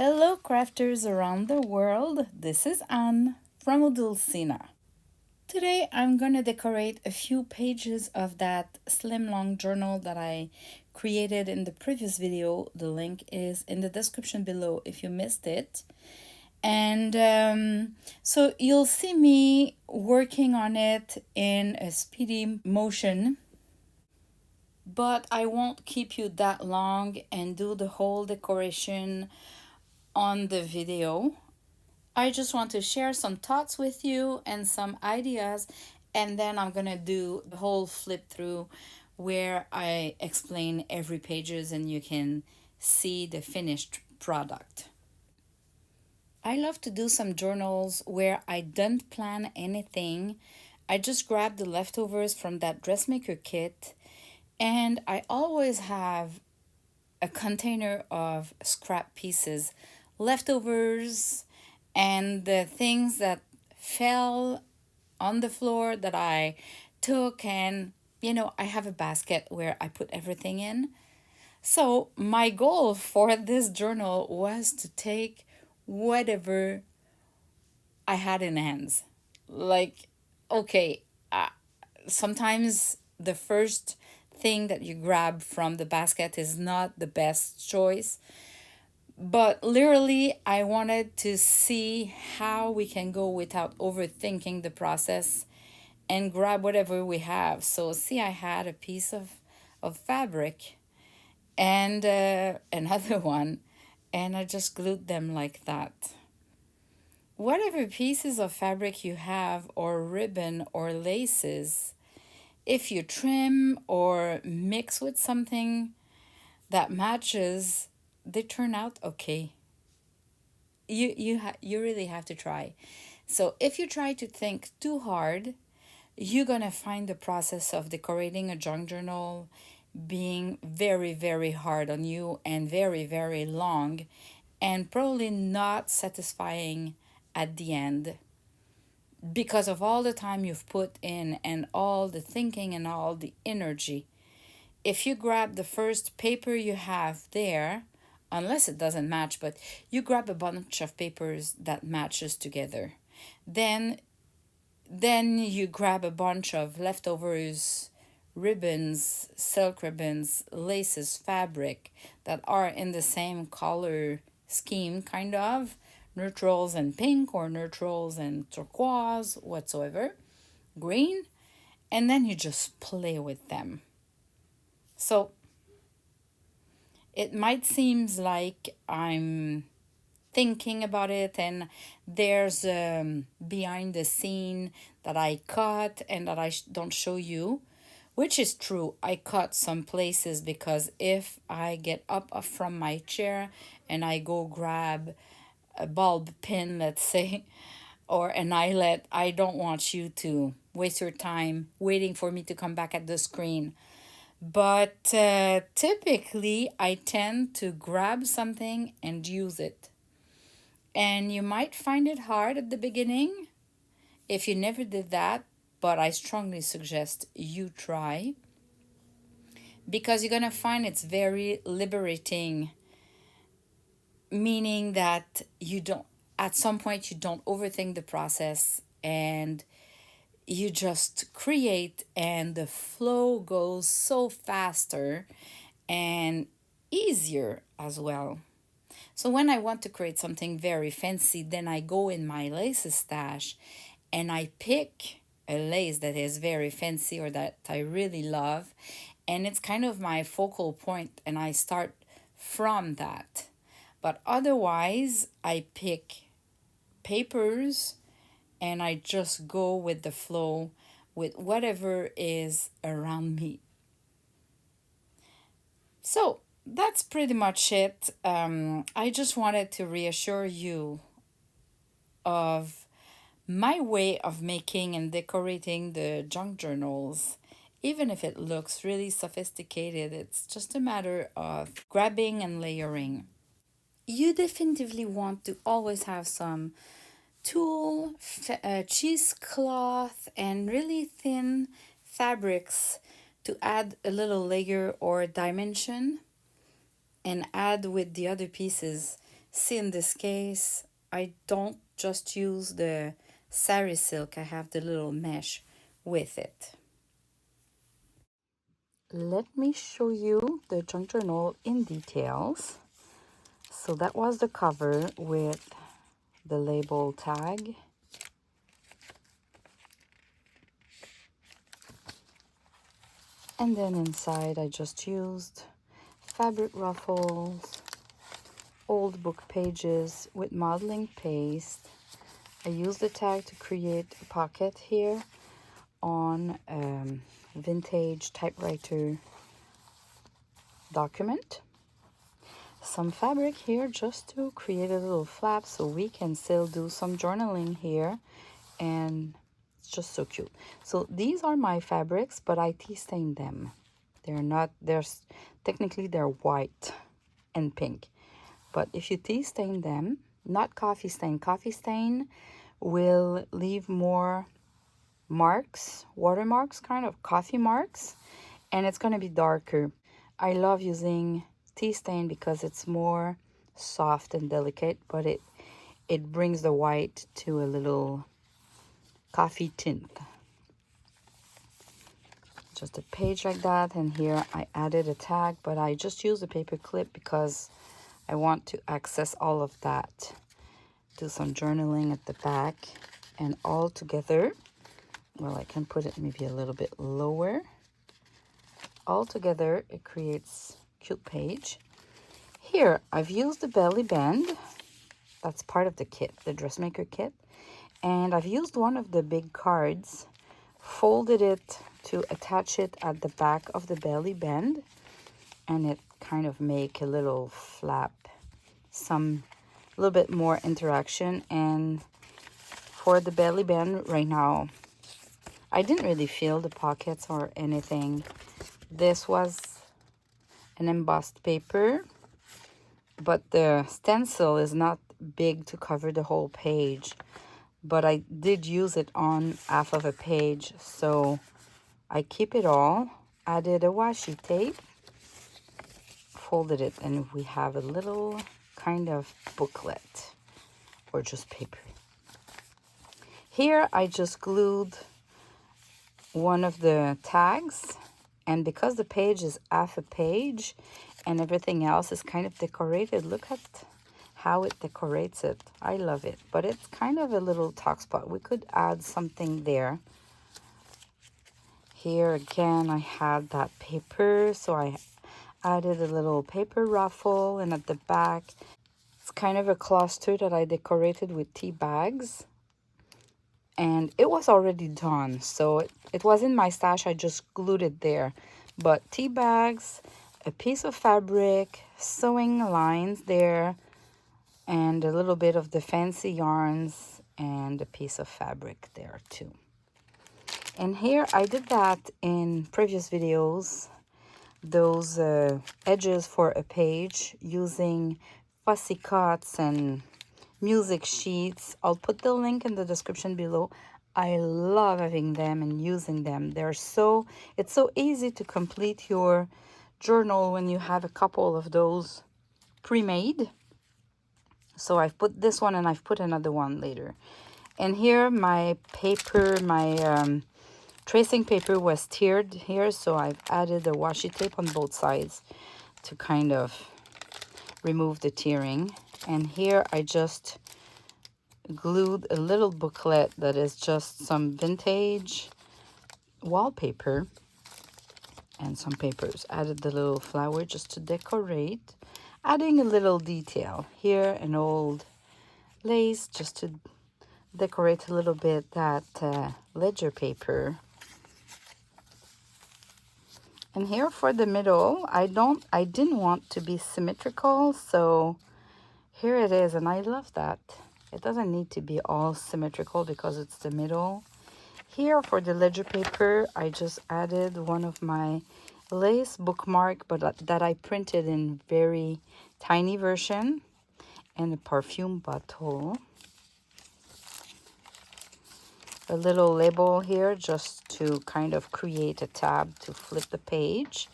Hello, crafters around the world. This is Anne from Odulcina. Today, I'm going to decorate a few pages of that slim long journal that I created in the previous video. The link is in the description below if you missed it. And so you'll see me working on it in a speedy motion, but I won't keep you that long and do the whole decoration on the video. I just want to share some thoughts with you and some ideas, and then I'm gonna do the whole flip through where I explain every pages and you can see the finished product. I love to do some journals where I don't plan anything. I just grab the leftovers from that dressmaker kit, and I always have a container of scrap pieces, leftovers, and the things that fell on the floor that I took. And I have a basket where I put everything in. So my goal for this journal was to take whatever I had in hands. Like, okay, sometimes the first thing that you grab from the basket is not the best choice. But literally, I wanted to see how we can go without overthinking the process and grab whatever we have. So, see, I had a piece of fabric and another one, and I just glued them like that. Whatever pieces of fabric you have, or ribbon or laces, if you trim or mix with something that matches, they turn out okay. You really have to try. So if you try to think too hard, you're gonna find the process of decorating a junk journal being very, very hard on you and very, very long, and probably not satisfying at the end because of all the time you've put in and all the thinking and all the energy. If you grab the first paper you have there, unless it doesn't match, but you grab a bunch of papers that matches together. Then you grab a bunch of leftovers, ribbons, silk ribbons, laces, fabric that are in the same color scheme, kind of neutrals and pink, or neutrals and turquoise, whatsoever, green, and then you just play with them. So it might seem like I'm thinking about it, and there's behind the scene that I cut and that I don't show you, which is true. I cut some places because if I get up from my chair and I go grab a bulb pin, let's say, or an eyelet, I don't want you to waste your time waiting for me to come back at the screen. But typically, I tend to grab something and use it. And you might find it hard at the beginning if you never did that, but I strongly suggest you try, because you're going to find it's very liberating, meaning that you don't, at some point, you don't overthink the process and you just create, and the flow goes so faster and easier as well. So when I want to create something very fancy, then I go in my laces stash and I pick a lace that is very fancy or that I really love, and it's kind of my focal point, and I start from that. But otherwise, I pick papers and I just go with the flow with whatever is around me. So that's pretty much it. I just wanted to reassure you of my way of making and decorating the junk journals. Even if it looks really sophisticated, it's just a matter of grabbing and layering. You definitively want to always have some tulle, cheesecloth, and really thin fabrics to add a little layer or dimension and add with the other pieces, See, in this case, I don't just use the sari silk, I have the little mesh with it. Let me show you the junk journal in details. So that was the cover with the label tag. And then inside I just used fabric ruffles, old book pages with modeling paste. I used the tag to create a pocket here on vintage typewriter document. Some fabric here just to create a little flap so we can still do some journaling here, and it's just so cute. So these are my fabrics, but I tea stained them. Technically they're white and pink, but if you tea stain them, not coffee stain will leave more marks, watermarks, kind of coffee marks, and it's going to be darker. I love using tea stain because it's more soft and delicate, but it brings the white to a little coffee tint. Just a page like that, and here I added a tag, but I just used a paper clip because I want to access all of that. Do some journaling at the back, and all together, well, I can put it maybe a little bit lower. All together it creates a cute page. Here I've used the belly band. That's part of the kit, the dressmaker kit, and I've used one of the big cards, folded it to attach it at the back of the belly band, and it kind of make a little flap, a little bit more interaction. And for the belly band right now, I didn't really feel the pockets or anything. This was an embossed paper, but the stencil is not big to cover the whole page, but I did use it on half of a page, so I keep it all, added a washi tape, folded it, and we have a little kind of booklet or just paper. Here I just glued one of the tags, and because the page is half a page and everything else is kind of decorated, look at how it decorates it. I love it, but it's kind of a little talk spot. We could add something there. Here again I had that paper, so I added a little paper ruffle, and at the back it's kind of a cluster that I decorated with tea bags, and it was already done, so it was in my stash. I just glued it there. But tea bags, a piece of fabric, sewing lines there, and a little bit of the fancy yarns, and a piece of fabric there too. And here I did that in previous videos, those edges for a page using fussy cuts and music sheets. I'll put the link in the description below. I love having them and using them. It's so easy to complete your journal when you have a couple of those pre-made. So I've put this one and I've put another one later. And here my paper, my tracing paper was tiered here, so I've added the washi tape on both sides to kind of remove the tearing. And here I just glued a little booklet that is just some vintage wallpaper and some papers. Added the little flower just to decorate, adding a little detail here, an old lace just to decorate a little bit that ledger paper. And here for the middle, I didn't want to be symmetrical, so here it is, and I love that. It doesn't need to be all symmetrical because it's the middle. Here for the ledger paper, I just added one of my lace bookmark, but that I printed in very tiny version, and a perfume bottle. A little label here just to kind of create a tab to flip the page.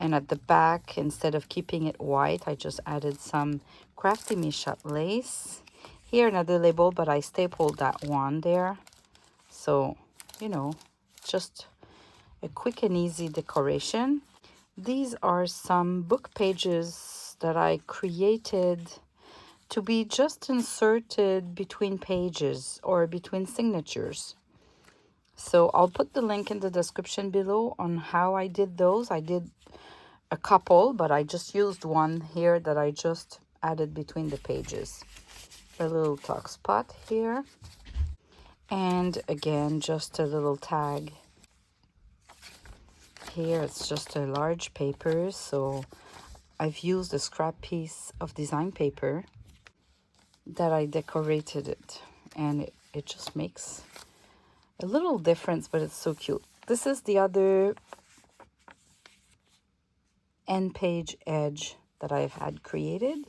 And at the back, instead of keeping it white, I just added some Crafty Me Shop lace. Here another label, but I stapled that one there. So, you know, just a quick and easy decoration. These are some book pages that I created to be just inserted between pages or between signatures. So I'll put the link in the description below on how I did those. I did a couple, but I just used one here that I just added between the pages. A little tuck spot here. And again, just a little tag. Here it's just a large paper, so I've used a scrap piece of design paper that I decorated it. And it just makes a little difference, but it's so cute. This is the other end page edge that I've had created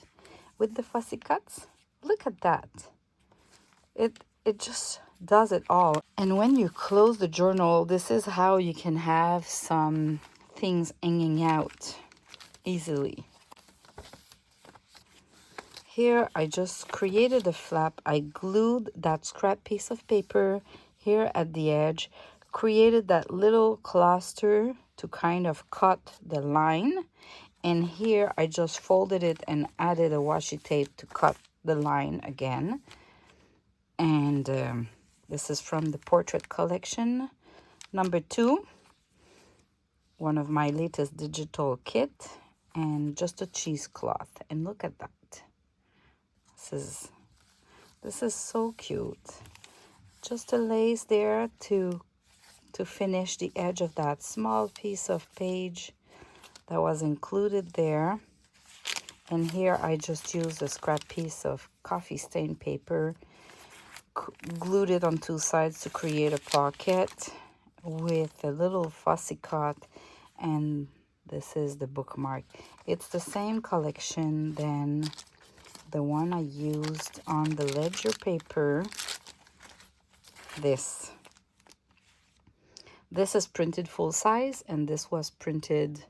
with the fussy cuts. Look at that. It just does it all. And when you close the journal, this is how you can have some things hanging out easily. Here I just created a flap. I glued that scrap piece of paper here at the edge, created that little cluster to kind of cut the line, and here I just folded it and added a washi tape to cut the line again. And this is from the portrait collection number 2, one of my latest digital kit, and just a cheesecloth. And look at that. This is so cute. Just a lace there to finish the edge of that small piece of page that was included there. And here I just used a scrap piece of coffee stain paper, glued it on 2 sides to create a pocket with a little fussy cut, and this is the bookmark. It's the same collection than the one I used on the ledger paper. This is printed full size, and this was printed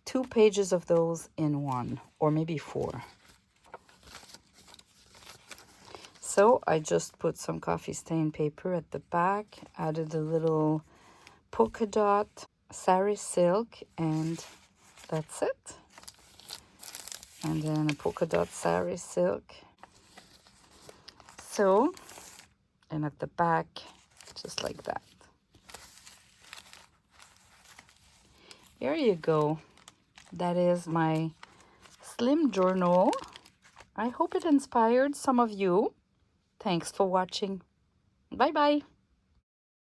2 pages of those in one, or maybe 4. So I just put some coffee stain paper at the back, added a little polka dot sari silk, and that's it. And then a polka dot sari silk. So, and at the back, just like that. Here you go. That is my slim journal. I hope it inspired some of you. Thanks for watching. Bye bye.